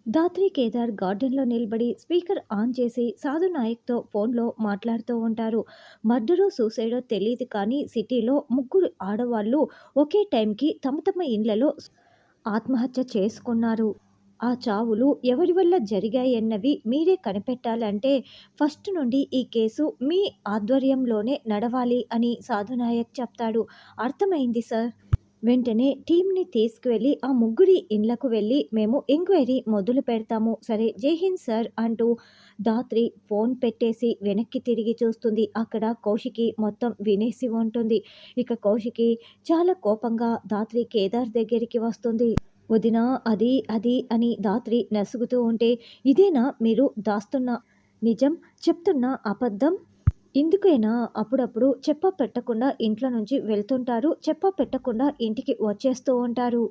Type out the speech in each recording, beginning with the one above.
ధాత్రి కేదార్ గార్డెన్‌లో నిలబడి speaker on చేసి సాధు నాయక్‌తో ఫోన్‌లో మాట్లాడుతూ ఉంటారు. మర్డరో, సూసైడో తెలీదు కానీ సిటీలో ముగ్గురు ఆడవాళ్ళు ఒకే టైంకి తమ తమ ఇండ్లలో ఆత్మహత్య చేసుకున్నారు. ఆ చావులు ఎవరి వల్ల జరిగాయన్నవి మీరే కనిపెట్టాలంటే ఫస్ట్ నుండి ఈ కేసు మీ ఆధ్వర్యంలోనే నడవాలి అని సాధు నాయక్ చెప్తాడు. అర్థమైంది సార్. వెంటనే టీమ్‌ని తీసుకువెళ్ళి ఆ ముగ్గురి ఇండ్లకు వెళ్ళి మేము ఎంక్వైరీ మొదలు పెడతాము. సరే జై హింద్ సార్ అంటూ ధాత్రి ఫోన్ పెట్టేసి వెనక్కి తిరిగి చూస్తుంది. అక్కడ కౌశికి మొత్తం వినేసి ఉంటుంది. ఇక కౌశికి చాలా కోపంగా ధాత్రి కేదార్ దగ్గరికి వస్తుంది. వదినా అది అది అని ధాత్రి నసుగుతూ ఉంటే ఇదేనా మీరు దాస్తున్న నిజం, చెప్తున్న అబద్ధం? ఇందుకేనా అప్పుడప్పుడు చెప్పా పెట్టకుండా ఇంట్లో నుంచి వెళ్తుంటారు. చెప్పా పెట్టకుండా ఇంటికి వచ్చేస్తూ ఉంటారు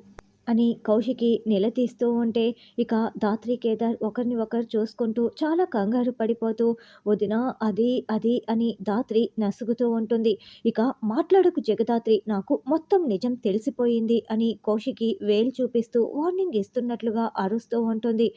అని కౌశికి నిలదీస్తూ ఉంటే, ఇక ధాత్రి, కేదార్ ఒకరిని ఒకరు చూసుకుంటూ చాలా కంగారు పడిపోతూ వదిన అది అది అని ధాత్రి నసుగుతూ ఉంటుంది. ఇక మాట్లాడకు జగదాత్రి, నాకు మొత్తం నిజం తెలిసిపోయింది అని కౌశికి వేలు చూపిస్తూ వార్నింగ్ ఇస్తున్నట్లుగా అరుస్తూ ఉంటుంది.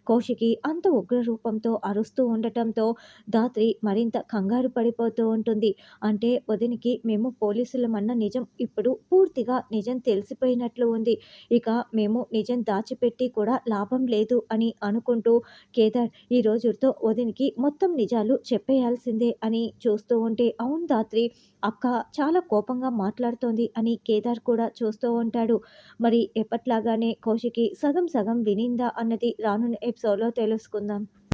కౌశికి అంత ఉగ్ర రూపంతో అరుస్తూ ఉండటంతో ధాత్రి మరింత కంగారు పడిపోతూ ఉంటుంది. అంటే వదినికి మేము పోలీసులమన్న నిజం ఇప్పుడు పూర్తిగా నిజం తెలిసిపోయినట్లు ఉంది. ఇక మేము నిజం దాచిపెట్టి కూడా లాభం లేదు అని అనుకుంటూ కేదార్ ఈ రోజుతో వదినికి మొత్తం నిజాలు చెప్పేయాల్సిందే అని చూస్తూ ఉంటే అవును ధాత్రి, అక్క చాలా కోపంగా మాట్లాడుతోంది అని కేదార్ కూడా చూస్తూ ఉంటాడు. మరి ఎప్పట్లాగానే కౌశికి సగం సగం వినిందా అన్నది రానున్న ఎపిసోడ్లో తెలుసుకుందాం.